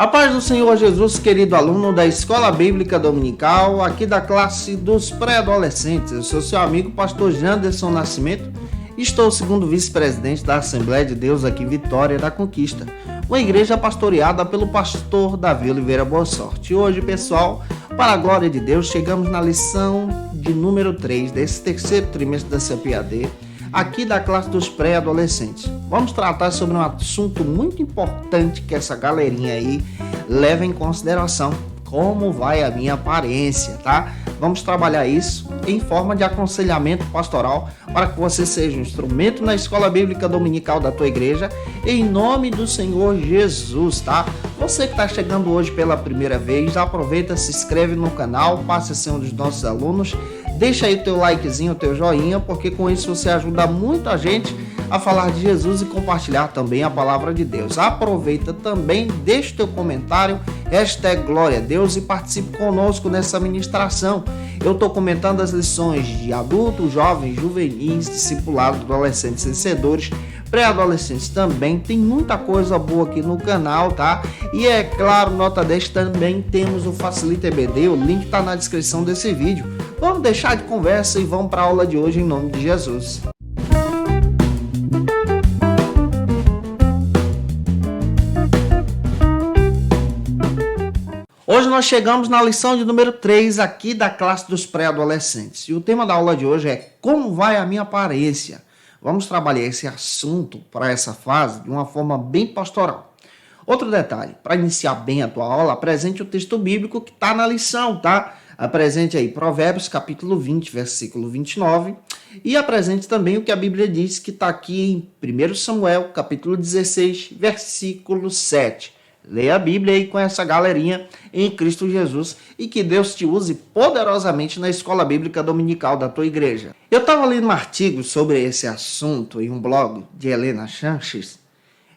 A paz do Senhor Jesus, querido aluno da Escola Bíblica Dominical, aqui da classe dos pré-adolescentes. Eu sou seu amigo, pastor Janderson Nascimento, e estou segundo vice-presidente da Assembleia de Deus aqui em Vitória da Conquista, uma igreja pastoreada pelo pastor Davi Oliveira Boa Sorte. E hoje, pessoal, para a glória de Deus, chegamos na lição de número 3 desse terceiro trimestre da CPAD, aqui da classe dos pré-adolescentes. Vamos tratar sobre um assunto muito importante que essa galerinha aí leva em consideração. Como vai a minha aparência, tá? Vamos trabalhar isso em forma de aconselhamento pastoral para que você seja um instrumento na escola bíblica dominical da tua igreja, em nome do Senhor Jesus, tá? Você que está chegando hoje pela primeira vez, aproveita, se inscreve no canal, passe a ser um dos nossos alunos, deixa aí o teu likezinho, o teu joinha, porque com isso você ajuda muita gente a falar de Jesus e compartilhar também a palavra de Deus. Aproveita também, deixa o teu comentário, #Glória a Deus e participe conosco nessa ministração. Eu estou comentando as lições de adultos, jovens, juvenis, discipulados, adolescentes, vencedores, pré-adolescentes também. Tem muita coisa boa aqui no canal, tá? E é claro, nota 10, também temos o Facilita EBD, o link está na descrição desse vídeo. Vamos deixar de conversa e vamos para a aula de hoje em nome de Jesus. Hoje nós chegamos na lição de número 3 aqui da classe dos pré-adolescentes. E o tema da aula de hoje é como vai a minha aparência? Vamos trabalhar esse assunto para essa fase de uma forma bem pastoral. Outro detalhe, para iniciar bem a tua aula, apresente o texto bíblico que está na lição, tá? Apresente aí Provérbios capítulo 20, versículo 29. E apresente também o que a Bíblia diz que está aqui em 1 Samuel capítulo 16, versículo 7. Leia a Bíblia aí com essa galerinha em Cristo Jesus e que Deus te use poderosamente na escola bíblica dominical da tua igreja. Eu estava lendo um artigo sobre esse assunto em um blog de Helena Sanches.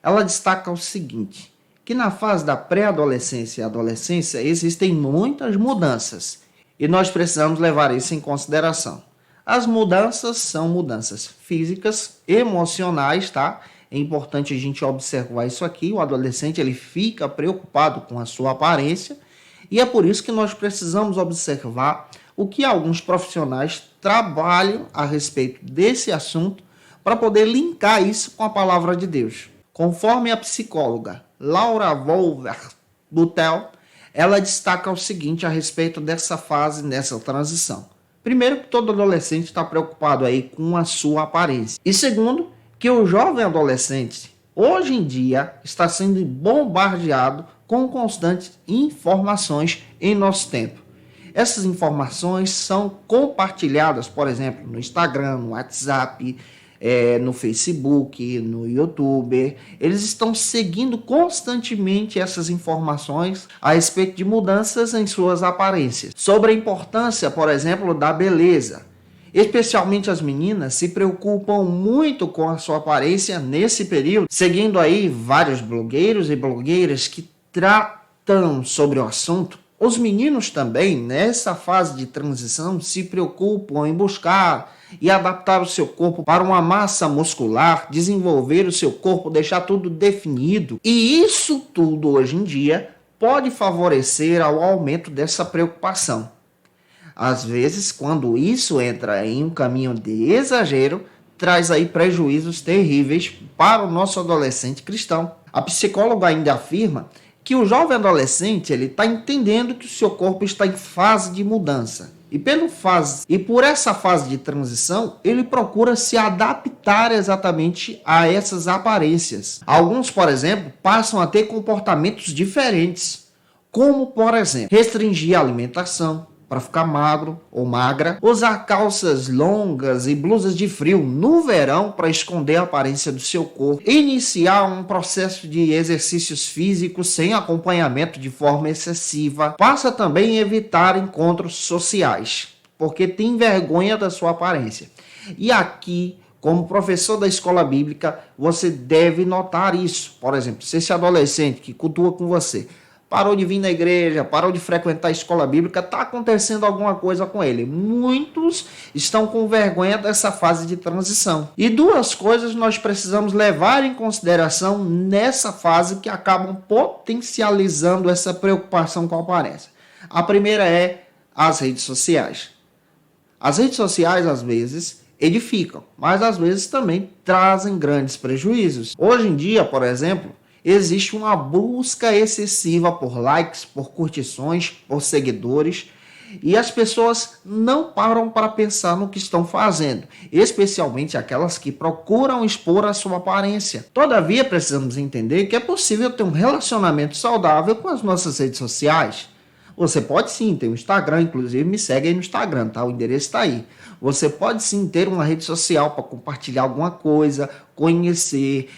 Ela destaca o seguinte, que na fase da pré-adolescência e adolescência existem muitas mudanças e nós precisamos levar isso em consideração. As mudanças são mudanças físicas, emocionais, tá? É importante a gente observar isso aqui. O adolescente ele fica preocupado com a sua aparência e é por isso que nós precisamos observar o que alguns profissionais trabalham a respeito desse assunto para poder linkar isso com a palavra de Deus. Conforme a psicóloga Laura Wolver-Butel, ela destaca o seguinte a respeito dessa fase, dessa transição. Primeiro, que todo adolescente está preocupado aí com a sua aparência. E segundo, que o jovem adolescente, hoje em dia, está sendo bombardeado com constantes informações em nosso tempo. Essas informações são compartilhadas, por exemplo, no Instagram, no WhatsApp, no Facebook, no YouTube. Eles estão seguindo constantemente essas informações a respeito de mudanças em suas aparências. Sobre a importância, por exemplo, da beleza. Especialmente as meninas se preocupam muito com a sua aparência nesse período, seguindo aí vários blogueiros e blogueiras que tratam sobre o assunto. Os meninos também, nessa fase de transição, se preocupam em buscar e adaptar o seu corpo para uma massa muscular, desenvolver o seu corpo, deixar tudo definido. E isso tudo hoje em dia pode favorecer ao aumento dessa preocupação. Às vezes, quando isso entra em um caminho de exagero, traz aí prejuízos terríveis para o nosso adolescente cristão. A psicóloga ainda afirma que o jovem adolescente ele está entendendo que o seu corpo está em fase de mudança. E por essa fase de transição, ele procura se adaptar exatamente a essas aparências. Alguns, por exemplo, passam a ter comportamentos diferentes, como, por exemplo, restringir a alimentação para ficar magro ou magra, usar calças longas e blusas de frio no verão para esconder a aparência do seu corpo, iniciar um processo de exercícios físicos sem acompanhamento de forma excessiva, passa também a evitar encontros sociais, porque tem vergonha da sua aparência. E aqui, como professor da escola bíblica, você deve notar isso. Por exemplo, se esse adolescente que cultua com você parou de vir na igreja, parou de frequentar a escola bíblica, está acontecendo alguma coisa com ele. Muitos estão com vergonha dessa fase de transição. E duas coisas nós precisamos levar em consideração nessa fase que acabam potencializando essa preocupação com a aparência. A primeira é as redes sociais. As redes sociais, às vezes, edificam, mas às vezes também trazem grandes prejuízos. Hoje em dia, por exemplo, existe uma busca excessiva por likes, por curtições, por seguidores, e as pessoas não param para pensar no que estão fazendo, especialmente aquelas que procuram expor a sua aparência. Todavia, precisamos entender que é possível ter um relacionamento saudável com as nossas redes sociais. Você pode sim ter um Instagram, inclusive me segue aí no Instagram, tá? O endereço está aí. Você pode sim ter uma rede social para compartilhar alguma coisa, conhecer,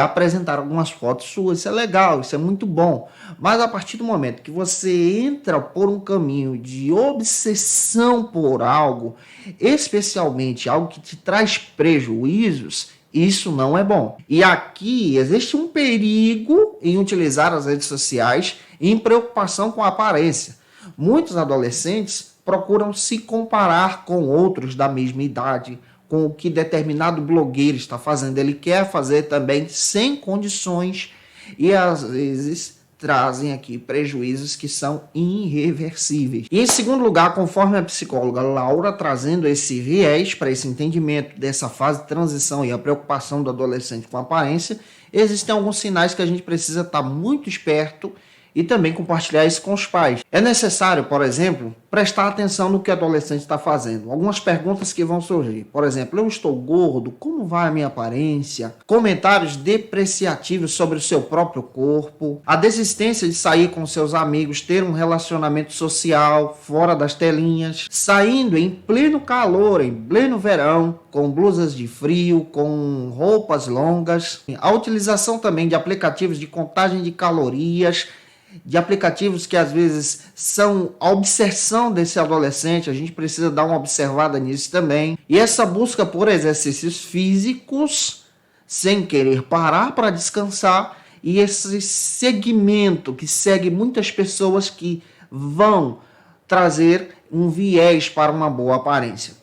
apresentar algumas fotos suas. Isso é legal, isso é muito bom. Mas a partir do momento que você entra por um caminho de obsessão por algo, especialmente algo que te traz prejuízos, isso não é bom. E aqui existe um perigo em utilizar as redes sociais em preocupação com a aparência. Muitos adolescentes procuram se comparar com outros da mesma idade, com o que determinado blogueiro está fazendo. Ele quer fazer também sem condições e às vezes trazem aqui prejuízos que são irreversíveis. E em segundo lugar, conforme a psicóloga Laura, trazendo esse viés para esse entendimento dessa fase de transição e a preocupação do adolescente com a aparência, existem alguns sinais que a gente precisa estar muito esperto e também compartilhar isso com os pais. É necessário, por exemplo, prestar atenção no que o adolescente está fazendo. Algumas perguntas que vão surgir. Por exemplo, eu estou gordo? Como vai a minha aparência? Comentários depreciativos sobre o seu próprio corpo. A desistência de sair com seus amigos, ter um relacionamento social fora das telinhas. Saindo em pleno calor, em pleno verão, com blusas de frio, com roupas longas. A utilização também de aplicativos de contagem de calorias, de aplicativos que às vezes são a obsessão desse adolescente. A gente precisa dar uma observada nisso também. E essa busca por exercícios físicos, sem querer parar para descansar, e esse segmento que segue muitas pessoas que vão trazer um viés para uma boa aparência.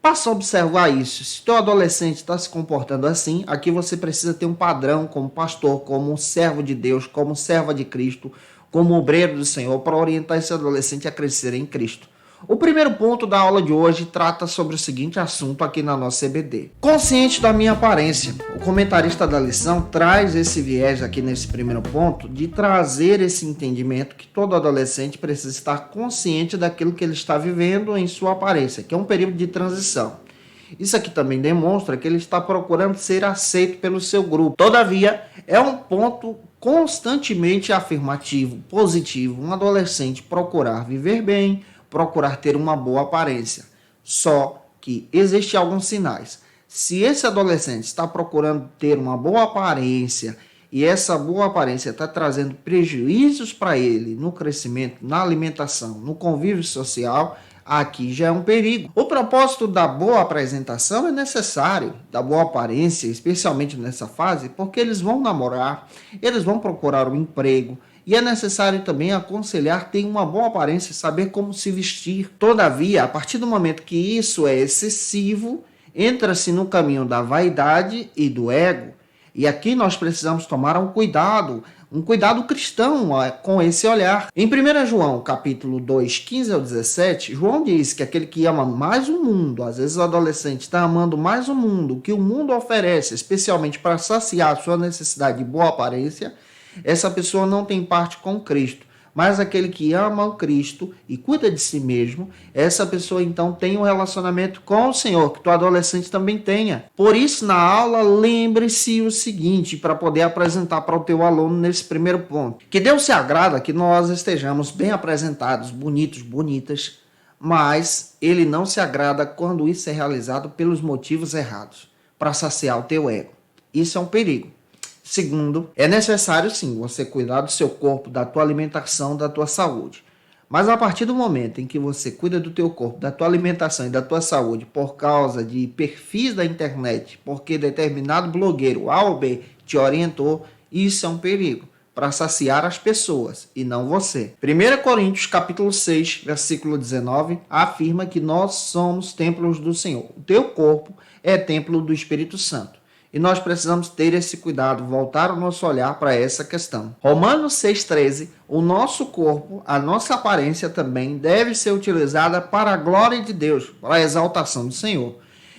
Passa a observar isso. Se teu adolescente está se comportando assim, aqui você precisa ter um padrão como pastor, como um servo de Deus, como serva de Cristo, como obreiro do Senhor, para orientar esse adolescente a crescer em Cristo. O primeiro ponto da aula de hoje trata sobre o seguinte assunto aqui na nossa CBD. Consciente da minha aparência. O comentarista da lição traz esse viés aqui nesse primeiro ponto de trazer esse entendimento que todo adolescente precisa estar consciente daquilo que ele está vivendo em sua aparência, que é um período de transição. Isso aqui também demonstra que ele está procurando ser aceito pelo seu grupo. Todavia, é um ponto constantemente afirmativo, positivo, um adolescente procurar viver bem, procurar ter uma boa aparência. Só que existem alguns sinais. Se esse adolescente está procurando ter uma boa aparência e essa boa aparência está trazendo prejuízos para ele no crescimento, na alimentação, no convívio social, aqui já é um perigo. O propósito da boa apresentação é necessário, da boa aparência, especialmente nessa fase, porque eles vão namorar, eles vão procurar um emprego, e é necessário também aconselhar ter uma boa aparência, saber como se vestir. Todavia, a partir do momento que isso é excessivo, entra-se no caminho da vaidade e do ego. E aqui nós precisamos tomar um cuidado cristão com esse olhar. Em 1 João, capítulo 2, 15 ao 17, João diz que aquele que ama mais o mundo, às vezes o adolescente está amando mais o mundo, que o mundo oferece, especialmente para saciar a sua necessidade de boa aparência, essa pessoa não tem parte com Cristo. Mas aquele que ama o Cristo e cuida de si mesmo, essa pessoa então tem um relacionamento com o Senhor, que o adolescente também tenha. Por isso, na aula, lembre-se o seguinte, para poder apresentar para o teu aluno nesse primeiro ponto. Que Deus se agrada que nós estejamos bem apresentados, bonitos, bonitas, mas Ele não se agrada quando isso é realizado pelos motivos errados, para saciar o teu ego. Isso é um perigo. Segundo, é necessário sim você cuidar do seu corpo, da tua alimentação, da tua saúde. Mas a partir do momento em que você cuida do teu corpo, da tua alimentação e da tua saúde por causa de perfis da internet, porque determinado blogueiro A ou B te orientou, isso é um perigo. para saciar as pessoas e não você. 1 Coríntios capítulo 6, versículo 19, afirma que nós somos templos do Senhor. O teu corpo é templo do Espírito Santo. E nós precisamos ter esse cuidado, voltar o nosso olhar para essa questão. Romanos 6,13, o nosso corpo, a nossa aparência também deve ser utilizada para a glória de Deus, para a exaltação do Senhor.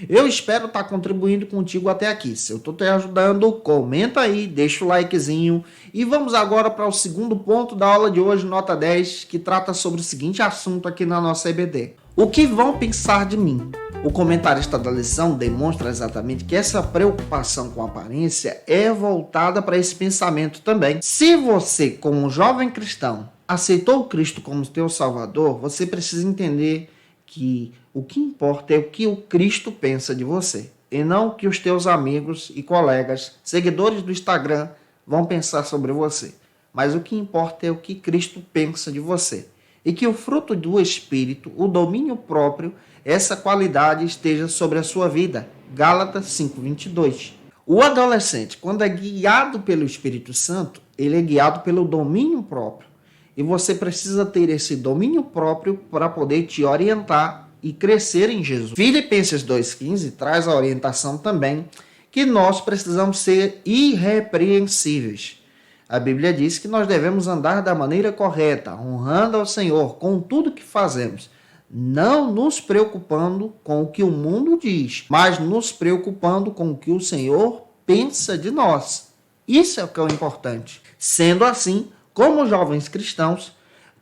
Eu espero estar contribuindo contigo até aqui. Se eu estou te ajudando, comenta aí, deixa o likezinho. E vamos agora para o segundo ponto da aula de hoje, nota 10, que trata sobre o seguinte assunto aqui na nossa EBD. O que vão pensar de mim? O comentarista da lição demonstra exatamente que essa preocupação com a aparência é voltada para esse pensamento também. Se você, como um jovem cristão, aceitou Cristo como teu Salvador, você precisa entender que o que importa é o que o Cristo pensa de você, e não o que os teus amigos e colegas, seguidores do Instagram, vão pensar sobre você. Mas o que importa é o que Cristo pensa de você. E que o fruto do Espírito, o domínio próprio, essa qualidade esteja sobre a sua vida. Gálatas 5:22. O adolescente, quando é guiado pelo Espírito Santo, ele é guiado pelo domínio próprio. E você precisa ter esse domínio próprio para poder te orientar e crescer em Jesus. Filipenses 2,15 traz a orientação também que nós precisamos ser irrepreensíveis. A Bíblia diz que nós devemos andar da maneira correta, honrando ao Senhor com tudo que fazemos, não nos preocupando com o que o mundo diz, mas nos preocupando com o que o Senhor pensa de nós. Isso é o que é o importante. Sendo assim, como jovens cristãos,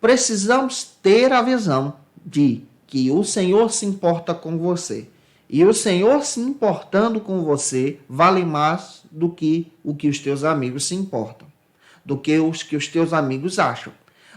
precisamos ter a visão de que o Senhor se importa com você. E o Senhor se importando com você vale mais do que o que os teus amigos se importam, do que os teus amigos acham.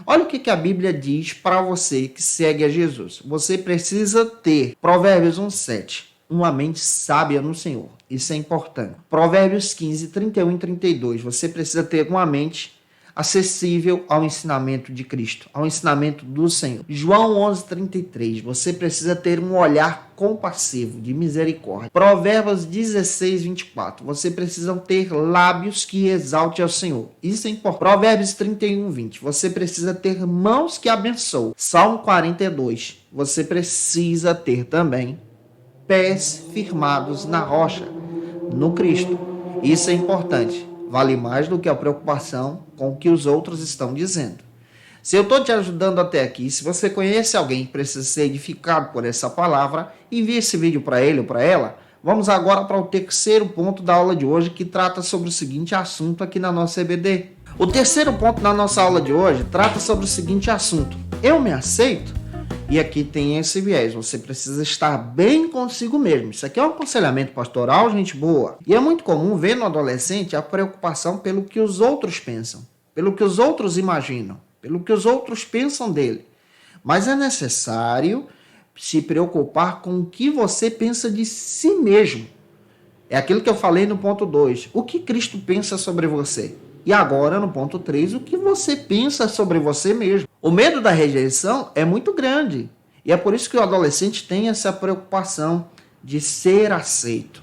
Olha o que a Bíblia diz para você que segue a Jesus. Você precisa ter, Provérbios 1,7, uma mente sábia no Senhor. Isso é importante. Provérbios 15, 31 e 32. Você precisa ter uma mente acessível ao ensinamento de Cristo, ao ensinamento do Senhor. João 11:33, você precisa ter um olhar compassivo, de misericórdia. Provérbios 16:24, você precisa ter lábios que exalte ao Senhor. Isso é importante. Provérbios 31:20, você precisa ter mãos que abençoam. Salmo 42, você precisa ter também pés firmados na rocha, no Cristo. Isso é importante. Vale mais do que a preocupação com o que os outros estão dizendo. Se eu estou te ajudando até aqui, se você conhece alguém que precisa ser edificado por essa palavra, envie esse vídeo para ele ou para ela. Vamos agora para o terceiro ponto da aula de hoje, que trata sobre o seguinte assunto aqui na nossa EBD. O terceiro ponto da nossa aula de hoje trata sobre o seguinte assunto: eu me aceito? E aqui tem esse viés, você precisa estar bem consigo mesmo. Isso aqui é um aconselhamento pastoral, gente boa. E é muito comum ver no adolescente a preocupação pelo que os outros pensam, pelo que os outros imaginam, pelo que os outros pensam dele. Mas é necessário se preocupar com o que você pensa de si mesmo. É aquilo que eu falei no ponto 2. O que Cristo pensa sobre você? E agora, no ponto 3, o que você pensa sobre você mesmo? O medo da rejeição é muito grande. E é por isso que o adolescente tem essa preocupação de ser aceito.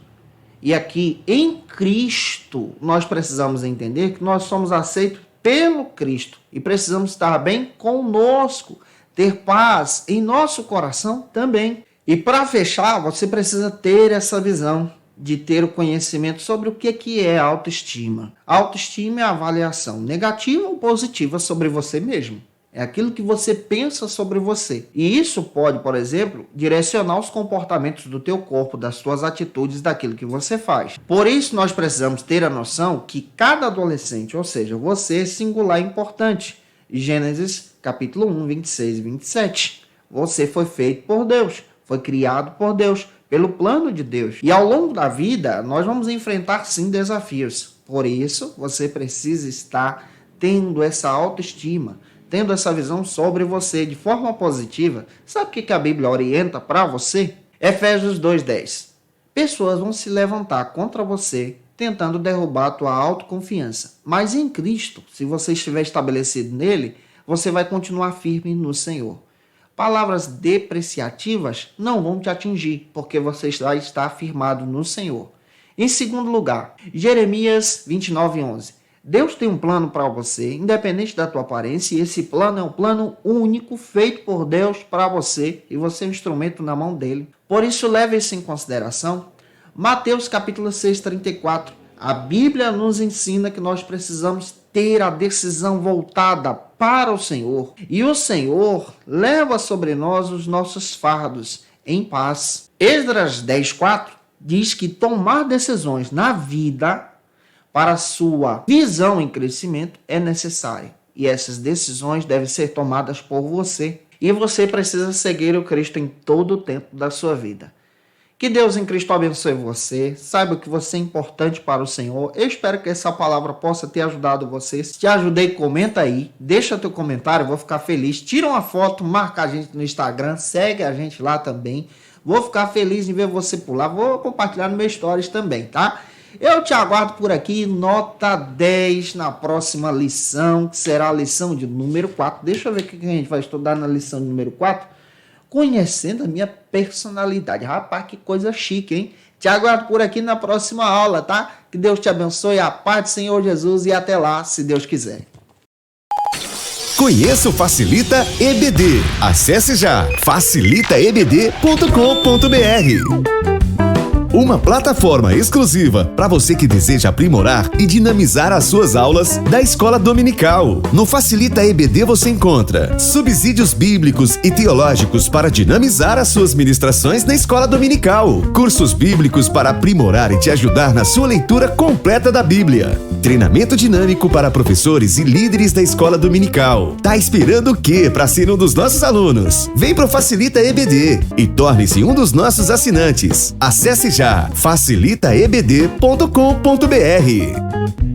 E aqui, em Cristo, nós precisamos entender que nós somos aceitos pelo Cristo. E precisamos estar bem conosco, ter paz em nosso coração também. E para fechar, você precisa ter essa visão de ter o conhecimento sobre o que é autoestima. Autoestima é a avaliação negativa ou positiva sobre você mesmo. É aquilo que você pensa sobre você. E isso pode, por exemplo, direcionar os comportamentos do teu corpo, das suas atitudes, daquilo que você faz. Por isso, nós precisamos ter a noção que cada adolescente, ou seja, você é singular e importante. Gênesis capítulo 1, 26 e 27. Você foi feito por Deus, foi criado por Deus, pelo plano de Deus. E ao longo da vida, nós vamos enfrentar sim desafios. Por isso, você precisa estar tendo essa autoestima, tendo essa visão sobre você de forma positiva. Sabe o que a Bíblia orienta para você? Efésios 2:10. Pessoas vão se levantar contra você, tentando derrubar a tua autoconfiança. Mas em Cristo, se você estiver estabelecido nele, você vai continuar firme no Senhor. Palavras depreciativas não vão te atingir, porque você vai estar firmado no Senhor. Em segundo lugar, Jeremias 29:11. Deus tem um plano para você, independente da tua aparência, e esse plano é um plano único, feito por Deus para você, e você é um instrumento na mão dele. Por isso, leve isso em consideração. Mateus capítulo 6, 34. A Bíblia nos ensina que nós precisamos ter a decisão voltada para o Senhor, e o Senhor leva sobre nós os nossos fardos em paz. Esdras 10, 4 diz que tomar decisões na vida para sua visão em crescimento é necessário. E essas decisões devem ser tomadas por você. E você precisa seguir o Cristo em todo o tempo da sua vida. Que Deus em Cristo abençoe você. Saiba que você é importante para o Senhor. Eu espero que essa palavra possa ter ajudado você. Se te ajudei, comenta aí. Deixa teu comentário, eu vou ficar feliz. Tira uma foto, marca a gente no Instagram. Segue a gente lá também. Vou ficar feliz em ver você por lá. Vou compartilhar no meu Stories também, tá? Eu te aguardo por aqui, nota 10 na próxima lição, que será a lição de número 4. Deixa eu ver o que a gente vai estudar na lição de número 4. Conhecendo a minha personalidade. Rapaz, que coisa chique, hein? Te aguardo por aqui na próxima aula, tá? Que Deus te abençoe, a paz do Senhor Jesus e até lá, se Deus quiser. Conheça o Facilita EBD. Acesse já facilitaebd.com.br. Uma plataforma exclusiva para você que deseja aprimorar e dinamizar as suas aulas da escola dominical. No Facilita EBD você encontra subsídios bíblicos e teológicos para dinamizar as suas ministrações na escola dominical, cursos bíblicos para aprimorar e te ajudar na sua leitura completa da Bíblia, treinamento dinâmico para professores e líderes da escola dominical. Tá esperando o quê para ser um dos nossos alunos? Vem pro Facilita EBD e torne-se um dos nossos assinantes. Acesse já facilitaebd.com.br.